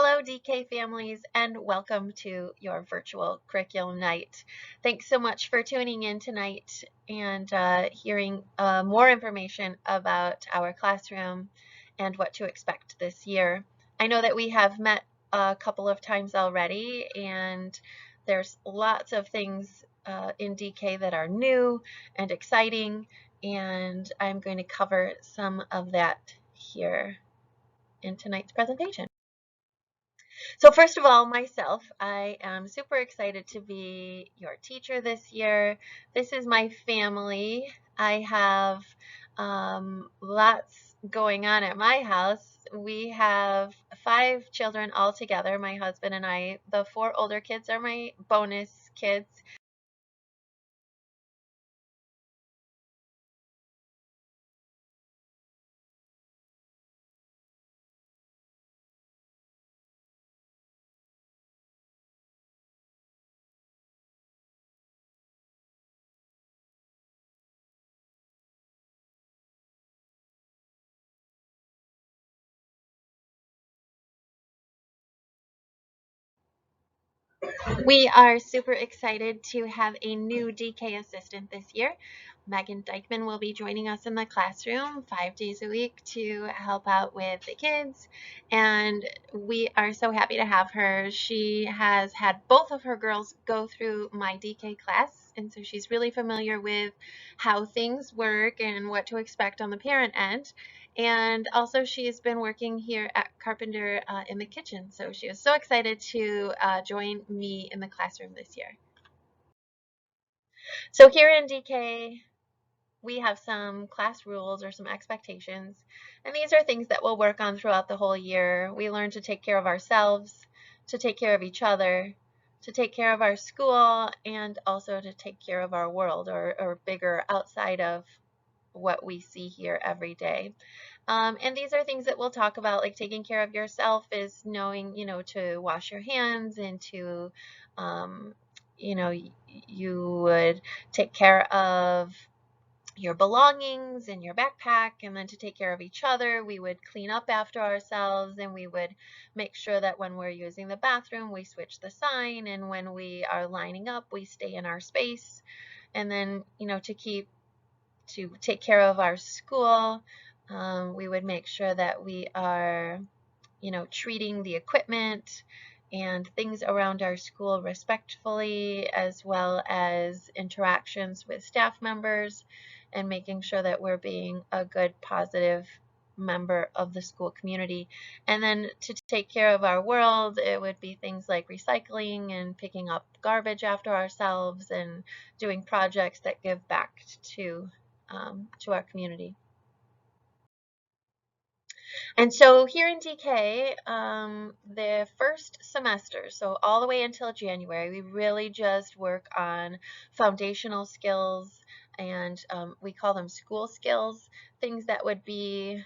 Hello, DK families, and welcome to your virtual curriculum night. Thanks so much for tuning in tonight and hearing more information about our classroom and what to expect this year. I know that we have met a couple of times already, and there's lots of things in DK that are new and exciting, and I'm going to cover some of that here in tonight's presentation. So first of all, myself, I am super excited to be your teacher this year. This is my family. I have lots going on at my house. We have 5 children all together, my husband and I. The 4 older kids are my bonus kids. We are super excited to have a new DK assistant this year. Megan Dykman will be joining us in the classroom 5 days a week to help out with the kids, and we are so happy to have her. She has had both of her girls go through my DK class, and so she's really familiar with how things work and what to expect on the parent end. And also she's been working here at Carpenter in the kitchen. So she was so excited to join me in the classroom this year. So here in DK, we have some class rules or some expectations. And these are things that we'll work on throughout the whole year. We learn to take care of ourselves, to take care of each other, to take care of our school, and also to take care of our world or bigger outside of what we see here every day. And these are things that we'll talk about, like taking care of yourself is knowing, to wash your hands and to, um, you would take care of your belongings in your backpack, and then to take care of each other, we would clean up after ourselves, and we would make sure that when we're using the bathroom, we switch the sign, and when we are lining up, we stay in our space. And then, to take care of our school, we would make sure that we are, treating the equipment and things around our school respectfully, as well as interactions with staff members, and making sure that we're being a good, positive member of the school community. And then to take care of our world, it would be things like recycling and picking up garbage after ourselves and doing projects that give back to our community. And so here in DK, the first semester, so all the way until January, we really just work on foundational skills, and we call them school skills, things that would be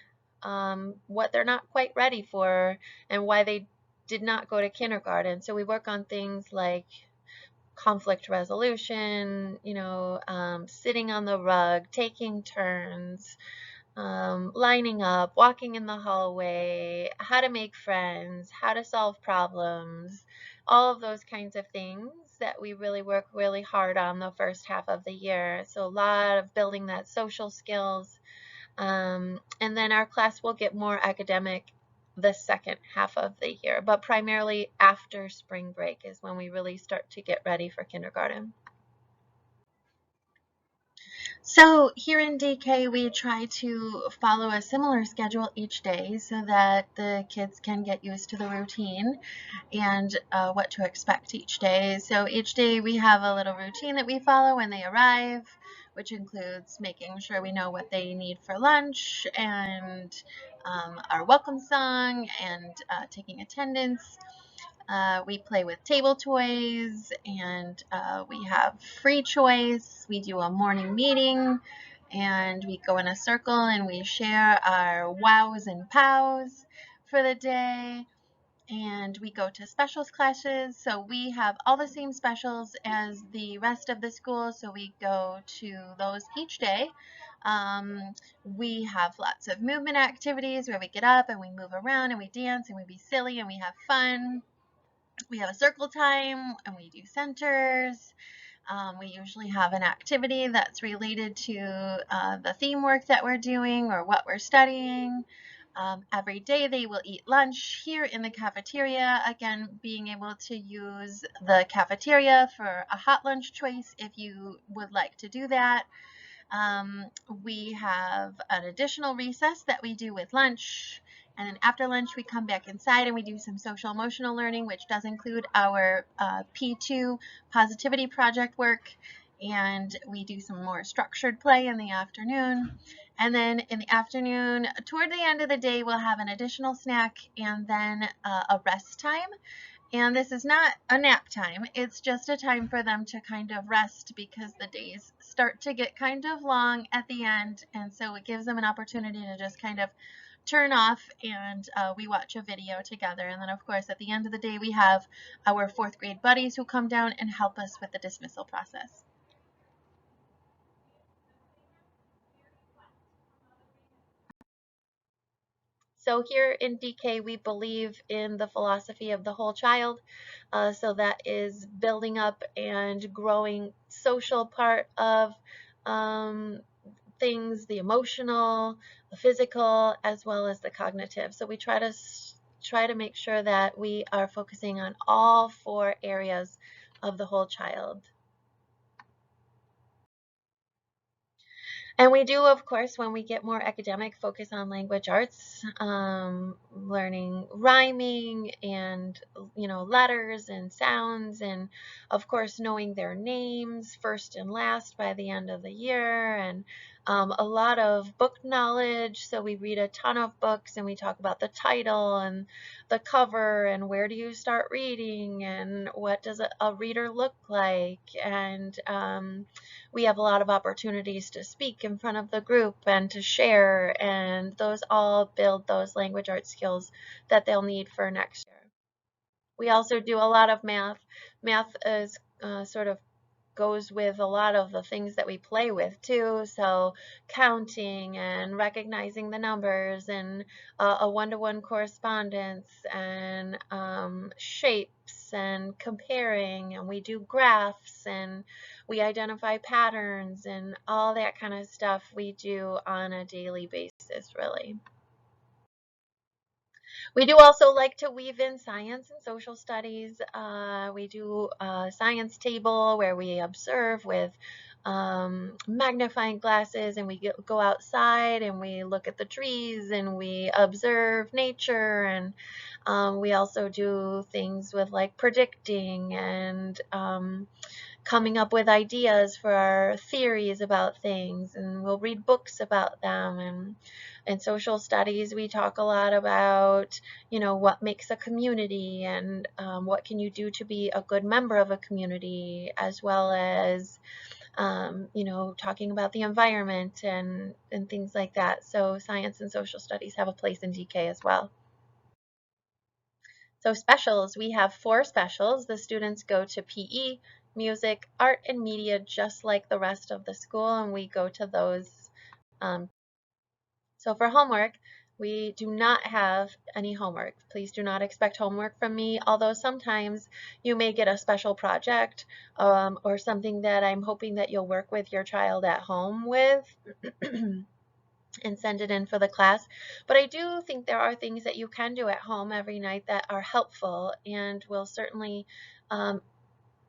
what they're not quite ready for and why they did not go to kindergarten. So we work on things like conflict resolution, sitting on the rug, taking turns, lining up, walking in the hallway, how to make friends, how to solve problems, all of those kinds of things that we really work really hard on the first half of the year. So a lot of building that social skills. And then our class will get more academic the second half of the year, but primarily after spring break is when we really start to get ready for kindergarten. So here in DK, we try to follow a similar schedule each day so that the kids can get used to the routine and what to expect each day. So each day we have a little routine that we follow when they arrive, which includes making sure we know what they need for lunch and our welcome song and taking attendance. We play with table toys, and we have free choice. We do a morning meeting, and we go in a circle and we share our wows and pows for the day. And we go to specials classes, so we have all the same specials as the rest of the school, so we go to those each day. We have lots of movement activities where we get up and we move around and we dance and we be silly and we have fun. We have a circle time and we do centers. We usually have an activity that's related to the theme work that we're doing or what we're studying. Every day they will eat lunch here in the cafeteria. Again, being able to use the cafeteria for a hot lunch choice if you would like to do that. We have an additional recess that we do with lunch. And then after lunch, we come back inside and we do some social emotional learning, which does include our P2 positivity project work. And we do some more structured play in the afternoon. And then in the afternoon, toward the end of the day, we'll have an additional snack and then a rest time. And this is not a nap time. It's just a time for them to kind of rest because the days start to get kind of long at the end. And so it gives them an opportunity to just kind of turn off and we watch a video together. And then, of course, at the end of the day, we have our fourth grade buddies who come down and help us with the dismissal process. So here in DK, we believe in the philosophy of the whole child. So that is building up and growing social part of um, things, the emotional, the physical, as well as the cognitive. So we try to make sure that we are focusing on all four areas of the whole child. And we do, of course, when we get more academic, focus on language arts, learning rhyming and, letters and sounds, and of course, knowing their names first and last by the end of the year, and a lot of book knowledge. So we read a ton of books and we talk about the title and the cover and where do you start reading and what does a reader look like. And we have a lot of opportunities to speak in front of the group and to share, and those all build those language arts skills that they'll need for next year. We also do a lot of math. Math is sort of goes with a lot of the things that we play with too. So counting and recognizing the numbers and a one-to-one correspondence and shapes and comparing, and we do graphs and we identify patterns and all that kind of stuff we do on a daily basis, really. We do also like to weave in science and social studies. We do a science table where we observe with magnifying glasses, and we go outside and we look at the trees and we observe nature. And we also do things with like predicting and coming up with ideas for our theories about things, and we'll read books about them. And in social studies, we talk a lot about, what makes a community and what can you do to be a good member of a community, as well as, talking about the environment and things like that. So science and social studies have a place in DK as well. So specials, we have 4 specials. The students go to PE, music, art, and media just like the rest of the school, and we go to those. So for homework, we do not have any homework. Please do not expect homework from me, although sometimes you may get a special project or something that I'm hoping that you'll work with your child at home with. And send it in for the class. But I do think there are things that you can do at home every night that are helpful and will certainly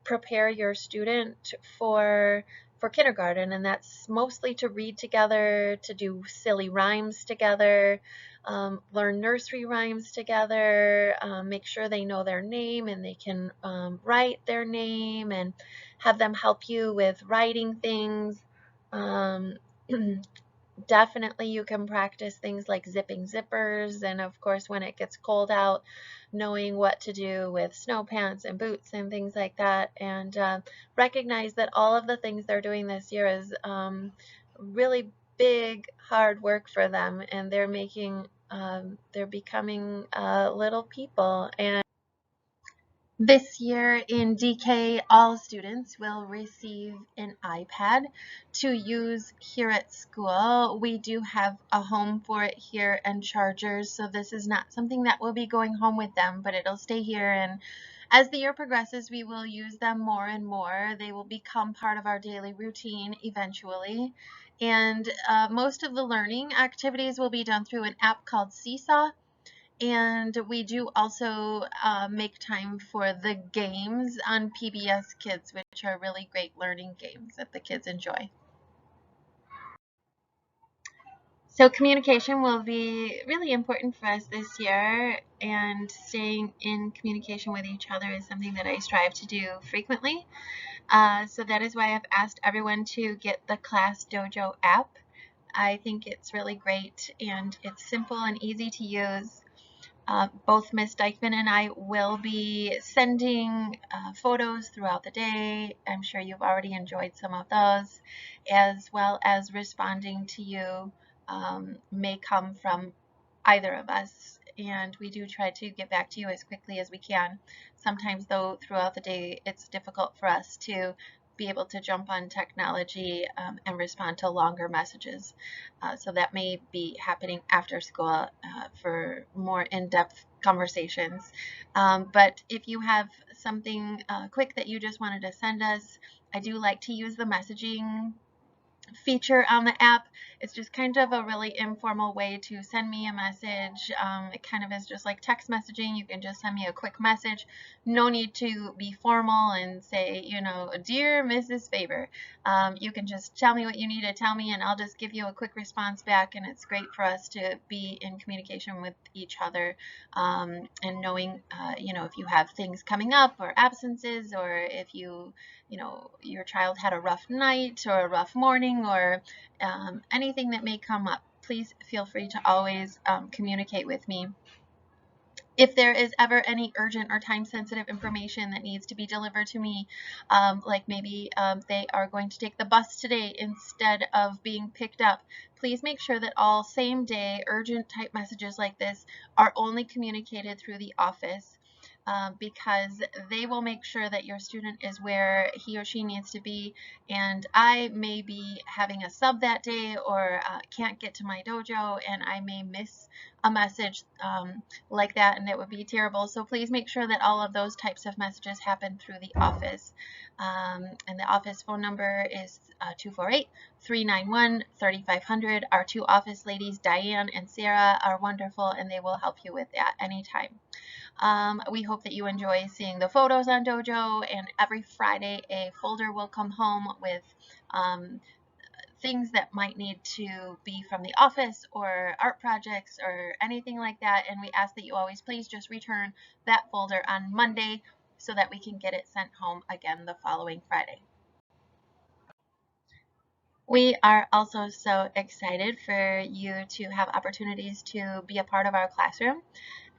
prepare your student for kindergarten, and that's mostly to read together, to do silly rhymes together, learn nursery rhymes together, make sure they know their name and they can write their name, and have them help you with writing things. Um, Definitely you can practice things like zipping zippers, and of course when it gets cold out, knowing what to do with snow pants and boots and things like that. And recognize that all of the things they're doing this year is really big hard work for them, and they're becoming little people. And This year in DK, all students will receive an iPad to use here at school. We do have a home for it here and chargers, so this is not something that will be going home with them, but it'll stay here. And as the year progresses, we will use them more and more. They will become part of our daily routine eventually. And most of the learning activities will be done through an app called Seesaw. And we do also make time for the games on PBS Kids, which are really great learning games that the kids enjoy. So communication will be really important for us this year, and staying in communication with each other is something that I strive to do frequently. So that is why I've asked everyone to get the Class Dojo app. I think it's really great, and it's simple and easy to use. Both Miss Dykman and I will be sending photos throughout the day. I'm sure you've already enjoyed some of those, as well as responding to you may come from either of us. And we do try to get back to you as quickly as we can. Sometimes, though, throughout the day, it's difficult for us to be able to jump on technology and respond to longer messages. So that may be happening after school for more in-depth conversations. But if you have something quick that you just wanted to send us, I do like to use the messaging feature on the app. It's just kind of a really informal way to send me a message. It kind of is just like text messaging. You can just send me a quick message. No need to be formal and say, you know, dear Mrs. Faber. You can just tell me what you need to tell me, and I'll just give you a quick response back. And it's great for us to be in communication with each other, and knowing, you know, if you have things coming up or absences, or if you know, your child had a rough night or a rough morning, or anything that may come up, please feel free to always communicate with me. If there is ever any urgent or time-sensitive information that needs to be delivered to me, like maybe they are going to take the bus today instead of being picked up, please make sure that all same-day urgent type messages like this are only communicated through the office. Because they will make sure that your student is where he or she needs to be. And I may be having a sub that day, or can't get to my dojo, and I may miss a message like that, and it would be terrible. So please make sure that all of those types of messages happen through the office. And the office phone number is 248-391-3500. Our two office ladies, Diane and Sarah, are wonderful, and they will help you with that anytime. We hope that you enjoy seeing the photos on Dojo, and every Friday a folder will come home with things that might need to be from the office, or art projects, or anything like that. And we ask that you always please just return that folder on Monday so that we can get it sent home again the following Friday. We are also so excited for you to have opportunities to be a part of our classroom.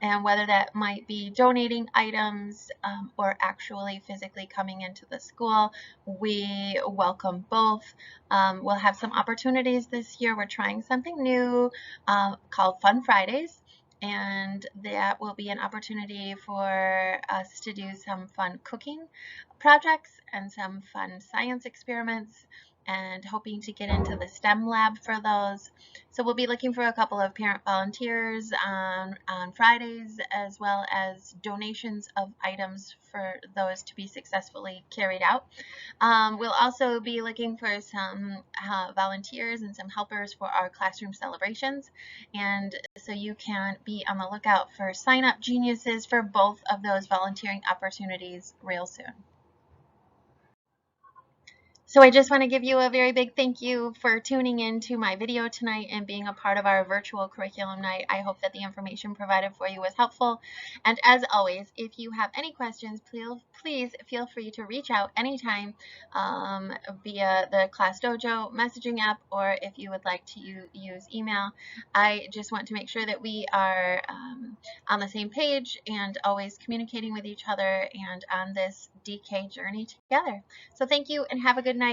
And whether that might be donating items or actually physically coming into the school, we welcome both. We'll have some opportunities this year. We're trying something new called Fun Fridays, and that will be an opportunity for us to do some fun cooking projects and some fun science experiments, and hoping to get into the STEM lab for those. So we'll be looking for a couple of parent volunteers on Fridays, as well as donations of items for those to be successfully carried out. We'll also be looking for some volunteers and some helpers for our classroom celebrations. And so you can be on the lookout for sign-up geniuses for both of those volunteering opportunities real soon. So I just want to give you a very big thank you for tuning in to my video tonight and being a part of our virtual curriculum night. I hope that the information provided for you was helpful. And as always, if you have any questions, please feel free to reach out anytime via the Class Dojo messaging app, or if you would like to use email. I just want to make sure that we are on the same page and always communicating with each other and on this DK journey together. So thank you and have a good night.